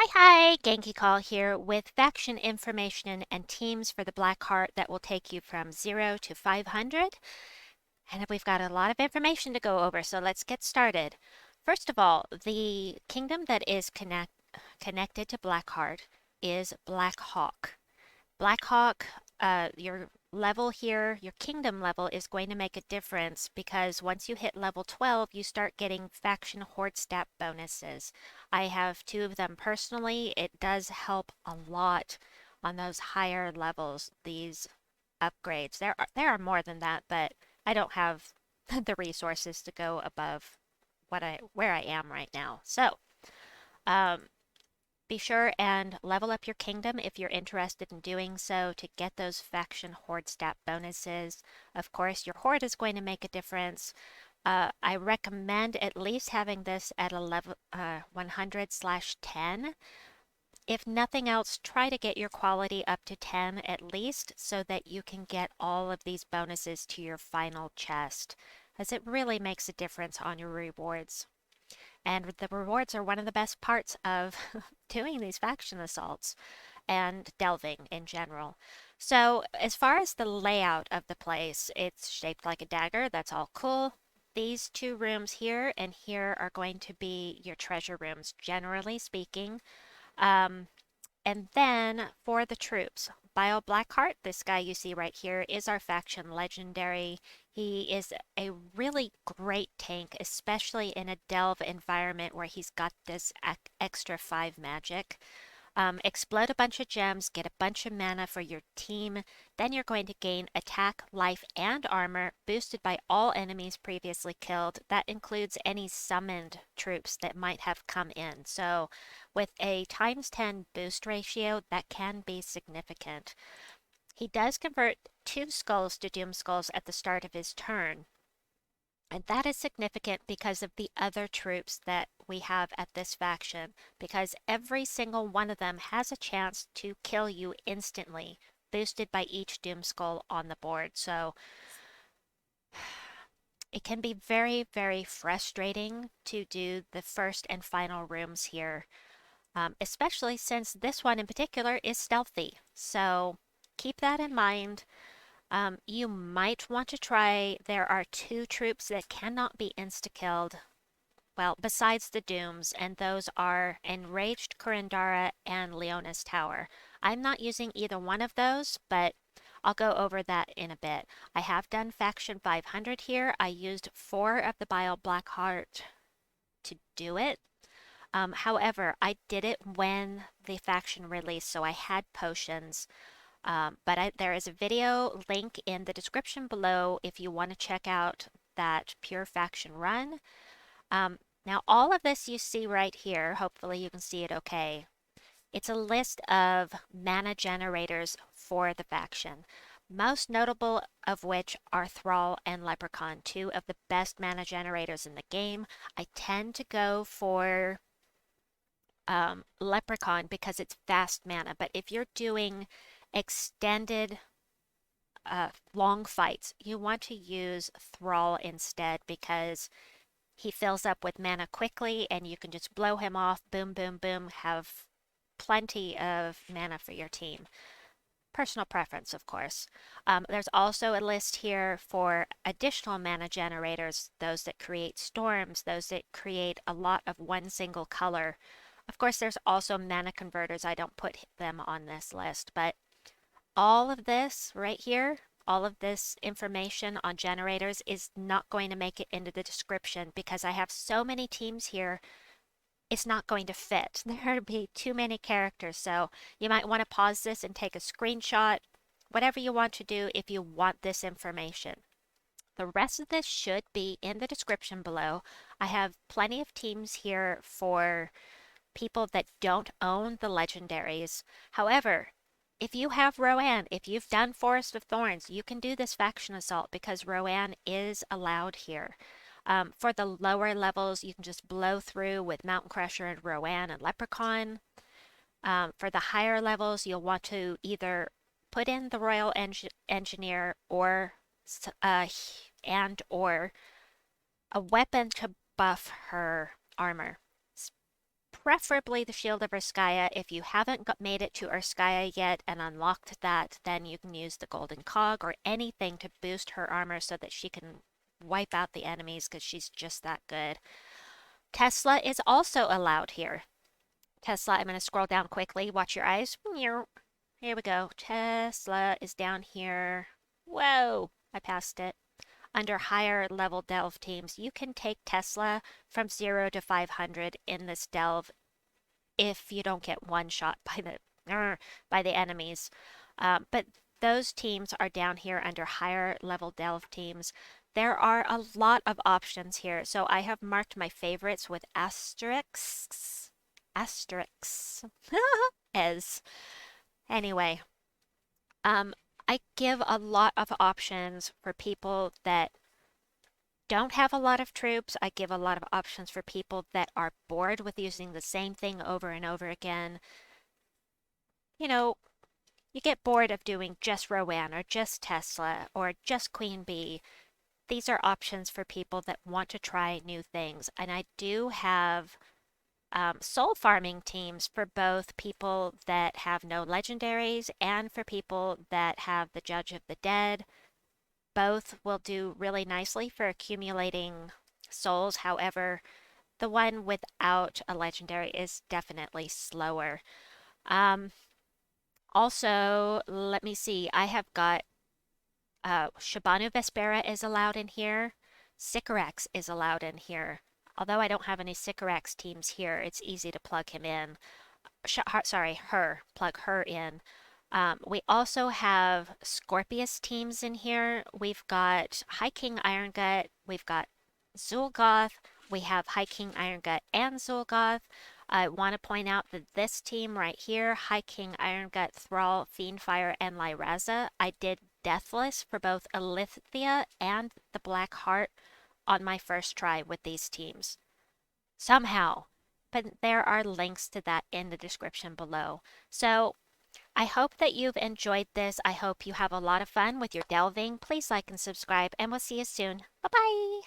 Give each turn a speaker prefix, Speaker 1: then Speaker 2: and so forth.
Speaker 1: Hi, Genki Call here with faction information and teams for the Blackheart that will take you from 0 to 500. And we've got a lot of information to go over, so let's get started. First of all, the kingdom that is connected to Blackheart is Blackhawk. Blackhawk, your level here, your kingdom level is going to make a difference because once you hit level 12, you start getting faction Hoard stat bonuses. I have two of them personally. It does help a lot on those higher levels, these upgrades. There are more than that, but I don't have the resources to go above where I am right now. So, um, be sure and level up your kingdom if you're interested in doing so to get those faction Hoard stat bonuses. Of course, your Hoard is going to make a difference. I recommend at least having this at a level 100/10. If nothing else, try to get your quality up to 10 at least so that you can get all of these bonuses to your final chest, as it really makes a difference on your rewards. And the rewards are one of the best parts of doing these faction assaults and delving in general. So, as far as the layout of the place, it's shaped like a dagger. That's all cool. These two rooms here and here are going to be your treasure rooms, generally speaking. Um, and then for the troops, Bio Blackheart, this guy you see right here, is our faction legendary. He is a really great tank, especially in a delve environment where he's got this extra 5 magic. Explode a bunch of gems, get a bunch of mana for your team. Then you're going to gain attack, life, and armor boosted by all enemies previously killed. That includes any summoned troops that might have come in. So, with a times 10 boost ratio, that can be significant. He does convert 2 skulls to doom skulls at the start of his turn. And that is significant because of the other troops that we have at this faction, because every single one of them has a chance to kill you instantly, boosted by each Doom Skull on the board. So it can be very, very frustrating to do the first and final rooms here, especially since this one in particular is stealthy. So keep that in mind. You might want to try. There are 2 troops that cannot be insta-killed. Well, besides the Dooms, and those are Enraged Kurandara and Leona's Tower. I'm not using either one of those, but I'll go over that in a bit. I have done Faction 500 here. I used 4 of the Bile Blackheart to do it. However, I did it when the faction released, so I had potions. There is a video link in the description below if you want to check out that pure faction run. Now, all of this you see right here, hopefully you can see it okay. It's a list of mana generators for the faction, most notable of which are Thrall and Leprechaun, 2 of the best mana generators in the game. I tend to go for Leprechaun because it's fast mana, but if you're doing extended long fights, you want to use Thrall instead because he fills up with mana quickly and you can just blow him off, boom, boom, boom, have plenty of mana for your team. Personal preference, of course. There's also a list here for additional mana generators, those that create storms, those that create a lot of one single color. Of course, there's also mana converters. I don't put them on this list, but all of this right here, all of this information on generators is not going to make it into the description because I have so many teams here, it's not going to fit. There would be too many characters, so you might want to pause this and take a screenshot, whatever you want to do if you want this information. The rest of this should be in the description below. I have plenty of teams here for people that don't own the legendaries. However, if you have Rowanne, if you've done Forest of Thorns, you can do this faction assault because Rowanne is allowed here. For the lower levels, you can just blow through with Mountain Crusher and Rowanne and Leprechaun. For the higher levels, you'll want to either put in the Royal Engineer or or a weapon to buff her armor. preferably the Shield of Urskaya. If you haven't made it to Urskaya yet and unlocked that, then you can use the Golden Cog or anything to boost her armor so that she can wipe out the enemies because she's just that good. Tesla is also allowed here. Tesla, I'm going to scroll down quickly. Watch your eyes. Here we go. Tesla is down here. Whoa, I passed it. Under higher level delve teams, you can take Tesla from 0 to 500 in this delve if you don't get one shot by the enemies. But those teams are down here under higher level delve teams. There are a lot of options here, so I have marked my favorites with asterisks. Asterisks. As anyway, I give a lot of options for people that don't have a lot of troops. I give a lot of options for people that are bored with using the same thing over and over again. You know, you get bored of doing just Rowanne or just Tesla or just Queen Bee. These are options for people that want to try new things. And I do have soul farming teams for both people that have no legendaries and for people that have the Judge of the Dead. Both will do really nicely for accumulating souls. However, the one without a legendary is definitely slower. Um, Also, let me see. I have got Shabanu Vespera is allowed in here. Sycorax is allowed in here. Although I don't have any Sycorax teams here, it's easy to plug him in. Plug her in. We also have Scorpius teams in here. We've got High King Irongut. We've got Zul'Goth. We have High King Irongut and Zul'Goth. I want to point out that this team right here, High King Irongut, Thrall, Fiendfire, and Lyraza, I did Deathless for both Illithia and the Blackheart on my first try with these teams. Somehow. But there are links to that in the description below. So I hope that you've enjoyed this. I hope you have a lot of fun with your delving. Please like and subscribe, and we'll see you soon. Bye-bye!